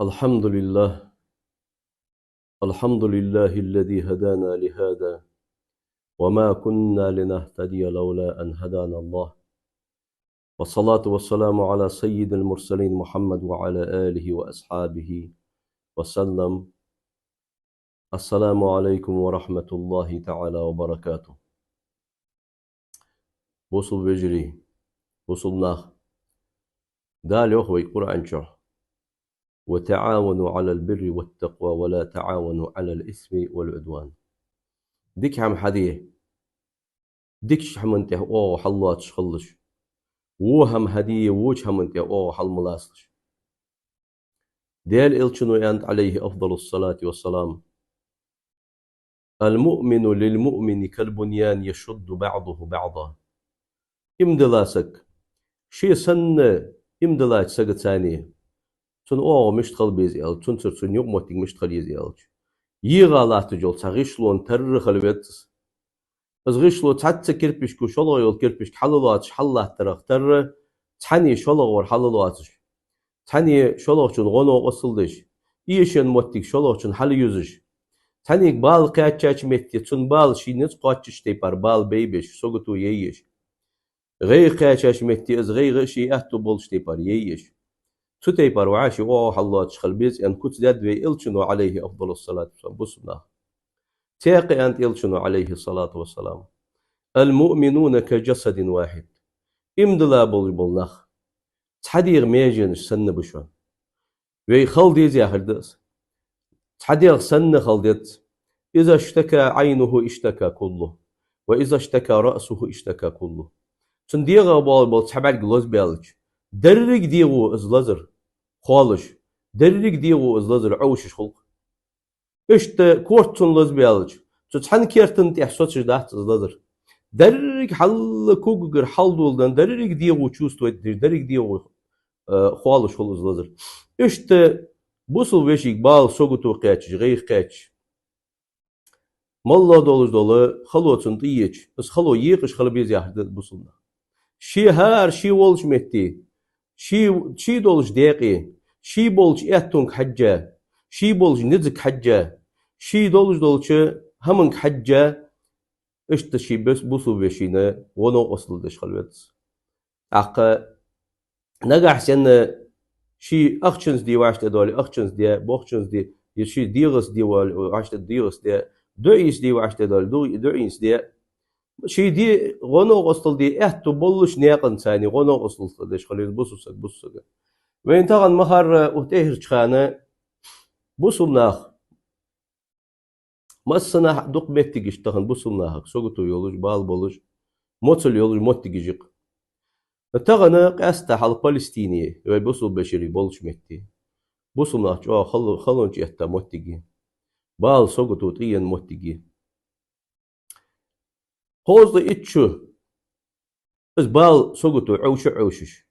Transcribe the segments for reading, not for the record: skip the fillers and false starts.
الحمد لله. الحمد لله الذي هدانا لهذا وما كنا لنهتدي لولا أن هدانا الله، والصلاة والسلام على سيد المرسلين محمد وعلى آله وأصحابه وسلم. السلام عليكم ورحمة الله تعالى وبركاته. بوصل بجري بوصلنا دال يخوي قرآن شرح وتعاونوا على البر والتقوى ولا تعاونوا على الإثم والعدوان. ديك هم حديه ديكش حمنته أوه حلوات شخلش وهم هدية ووش هم انت أوه حل ملاصش ديال إلشنو أنت عليه أفضل الصلاة والسلام. المؤمن للمؤمن كالبنيان يشد بعضه بعضا. إمدلاسك شي سنة إمدلاك سقط ثانية تون أوه مشتغل بيزيال تون سر تون يوم موتك مشتغل يزيالج يغالات جول تغيشلون ترخ الويتس از غيشلو تعت كيربيش كو شلو يول كيربيش حللاتش حلات ترخ تر تحني شلو ور حللاتش تاني شلوغچون غونو أصلدش إيشن موتيك شلوغچون حل يوزش تانيك بال قاچاچ متي تون بال شينز قاچش تيبار بال بيبش سوغتو ييش غي قاچاچ متي از غي غشي اتو بولش تيبار ييش تو تيبار وعاشي او الله تشخلبيز ان كنت داد وي إلشنو عليه أفضل الصلاة والسلام بسنا تيقي أنت إلشنو عليه الصلاة والسلام. المؤمنون كجسد واحد إمدلا بولنخ تحديغ ميجنش سن بشون وي خلديز يا خلدس تحديغ سن خلدت إذا اشتكى عينه اشتكى كله وإذا اشتكى رأسه اشتكى كله تنديغ بول تحبال جلوز بيالج درق ديغو ازلزر خالش درق ديغو ازلزر عوش خلق اشت كورتون لز بيالج تحن كيرتن تحسوتش داحت ازلزر درق حل كوغر حل دولدن درق ديغو چوستو درق ديغو خالش خل ازلزر اشت بوصل وشيك بال سوغتو قاتش غير قاتش مالله دولش دولة خلوتن تيجي بس خلو يقش خلو بيز يحدد بوصلنا شي هار شي ولش متي شي دولش دقيقي شي بولش اتونك حجة شي بولش نزك حجة شي دولش همنك حجة اشت شي بس بوصل بشينا ونو اصل دش خلوت اق نجح سن شي اخشنز دي واشت دولي اخشنز دي بوخشنز دي يشي ديغس دي واشت ديغس دي دوئيس دي واشت دول دوئيس دي شي دي غنو اصل دي اتو بولش نيقن ثاني غنو اصل ديش خليل بوسوسك وين تاغن مهر وتهر خانه بوسلناخ مسنا دوق متيجش تاغن بوسلناخ سوغتو يولوش بال بولش موتل يولوش موتيجيق تاغن قاستا حال فلسطينيه وي بوسل بشري بولش متي بوسلناخ او خلونج اتا موتيجي بال سوغتو تيين موتيجي خوز اتشو از بال سوغتو عوشش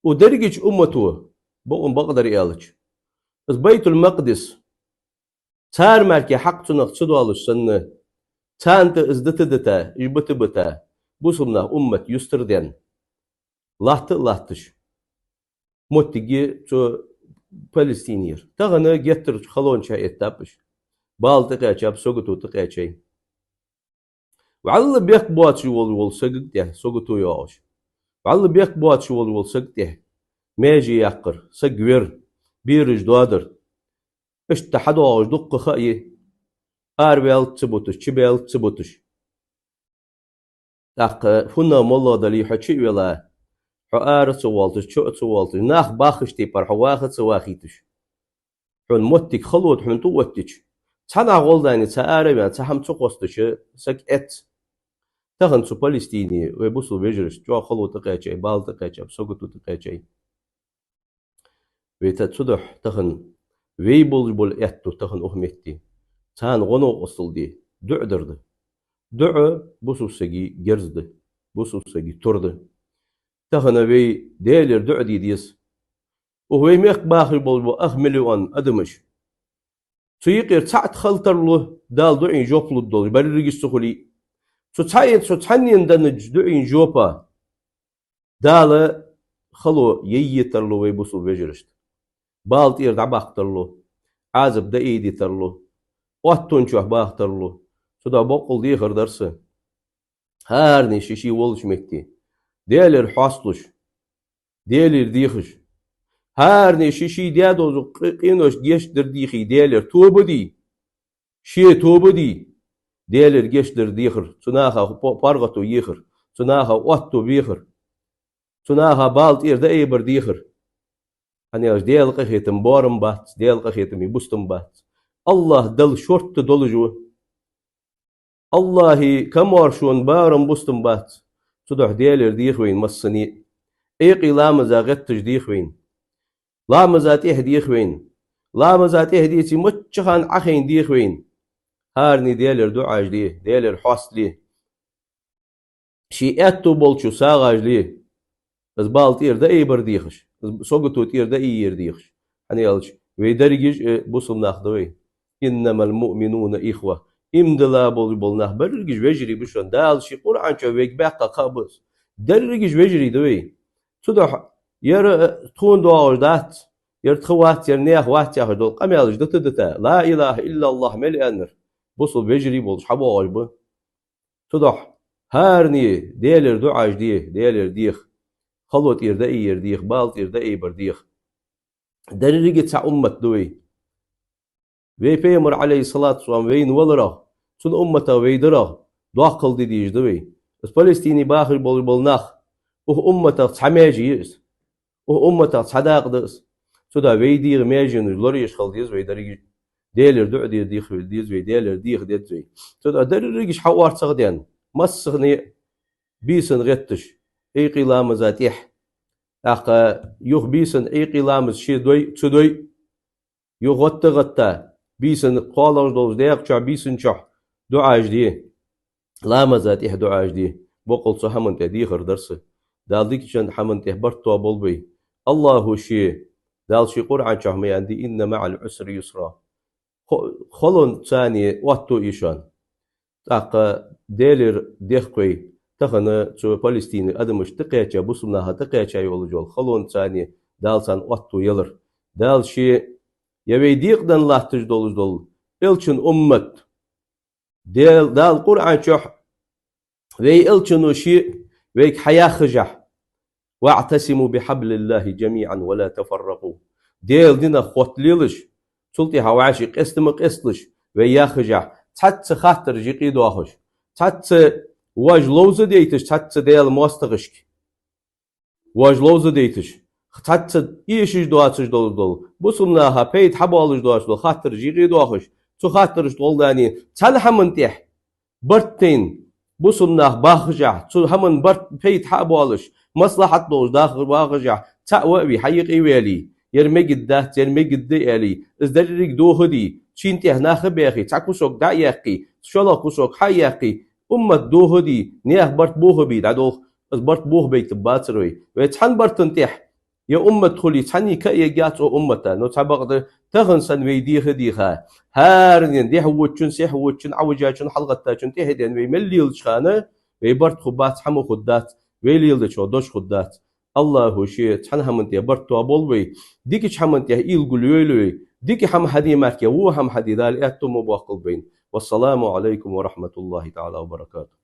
ودرجج أمته بقوم بقدر يالج از بيت المقدس تار مركي حق تنق تدوالش سنة تانت ازدت دتا اجبت بتا بوصلنا أمة يستردين لاhtış موتيجي تو فلسطينير تغنى جتر خلون شاي اتابش بال تقاچاب سوغتو تقاچي وعلى بيك بواتشي وول سقق ده سوغتو ياش وعلى بيك بواتشي وول سقق ده ماجي يقر سقوير بيرج دوادر اشت حدوش دق خايه اربيل تبوتش تشبيل تبوتش اق فنا مولا دلي حكي ولا حار سوالتش شو سوالتش ناخ باخش تيبر حواخت سواخيتش حن موتك خلوت حن توتش تنا غولداني تاربيا تهم تقوستش سك ات تهن سو فلسطيني ويبوسو بيجرش جو خلوت تقاچي بال تقاچي بسوغتو تقاچي ويتتصدح تهن ويبول بول اتو تهن اهمتي تان غنو اصل دي دعدرد دع بوسوسجي جرزد بوسوسجي ترد تهن وي ديلر دعدي ديس وهو ميق باخر بول اخملوان ادمش تيقير تعت خلطر له دال دعين جوبلو دول بررجي سخولي سو تحنين دنج دعين جوبا دال خلو ييتر له ويبوسو بيجرشت بالت إير دعباخترلو عازب دا إيدي ترلو واتون شوح باخترلو سودا بقول دي خردرس هارني شيشي ولش مكتي ديالر حاصلش ديالر ديخش هارني شيشي ديادو قينوش جيش در ديخي ديالر توبدي شي توبدي ديالر جيش در ديخر سناها بارغتو يخر سناها واتو بيخر سناها بالت إير دا إيبر ديخر أنا أش ديال قخيتم بارم بات ديال قخيتم يبستم بات الله دل شرط دل جو الله كمار شون بارم بستم بات تدح ديال ديخ وين مصني ايقي لا مزاغتش ديخ وين لا مزاتيه ديخ وين لا مزاتيه ديتي متشخان عخين ديخ وين هارني ديال دعاج ليه ديال حاس ليه شي اتو بولشو ساغاج ليه بس بالتير دا اي برديخش سوقتو تير دا اي يرديخش أنا يالش ويدرجش بوصل ناخدوي إنما المؤمنون إخوة إمدلا بولناه برجش وجري بشون دال شي قرآن شو ويك بقى قابس درجش وجري دوي صدق ير تكون دعوة دات ير تخوات ير نيخ وات يا هدول قميالش دتا لا إله إلا الله ملء أنر بوصل وجري بولش حبوا عجبه صدق هارني ديالر دعاج ديالر ديخ خلوت يردئي يرديخ بالت يردئي برديخ درجة تاع أمة دوي وي بيمر عليه الصلاة والسلام وين ولره سن أمته ويدره داخل ديش دوي بس فلسطيني باخر بولناخ أمته تحماجي يس أمته تحداق دس سودا ويدير ماجن لوريش خلديز ويدرج ديلر دع ديخ ديز وي ديلر ديخ ديت وي سودا درجش حوار صغديان مسخني بيسن غتش اي قلام زاتيح اخ يوخ بيسن اي قلام شي دوي تدوي يغط غتا بيسن قالر دوز ديق شع بيسن شح دعاج دي لا مزاتيح دعاج دي بقول صحمن تديخر درس دال ديك شن حمن تهبرتو بولبي الله شي دال شي قرعن شحمي عندي ان مع العسر يسرا خلون ثاني واتو ايشان اخ ديلر ديخوي تخنا تو فلسطين ادمش تقيچا بوسمنا تقيچا يول جول خلون ثاني دالسان واتو يلر دال شي يبيديقدن الله تجدول دول الچن امت دال قرآن شح وي الچنو شي ويك حياة خجح واعتصموا بحبل الله جميعا ولا تفرقوا ديل دينا خوتليلش سلطي هواشي قستم قستلش ويا خجح تحت خاطر جيقي دوخش تحت واج لوزه ديتش تحت ديل موستغشك واج لوزه ديتش تحت ايشش دواتش دول بوسمناها بيت حبالش دواتش دول خاطر جيقي دوخش تو خاطرش دول داني تلحمنتح برتين بوسمناه باخجع تو همن برت بيت حبالش مصلحة دوش داخل باخجع تأوي حيقي ويلي يرمي قدات يرمي قد يلي ازدريك دو هدي تشينتي هناخ بيخي تاكوسوك دا يقي شلاكوسوك حيقي أمة دو هدي نيخ برت بوه بيد عدو برت بوه بيت باتروي ويتحن برتنتح يا أمة خلي تحني كأي جات أمتا نو تبغد تغنسن ويدي هديها هارنين دي هوتشن سي هوتشن عوجاتشن حلقة تاچن تي هدين ويمليل شخانه ويبرت خبات حمو خدات ويليل دشو دوش خدات الله شي تحن همنتي برت توبولوي ديكي همنتي إيل قلويلوي ديكي هم حدي ماركي وو هم حدي دال اتو مباقل بين والسلام عليكم ورحمة الله تعالى وبركاته.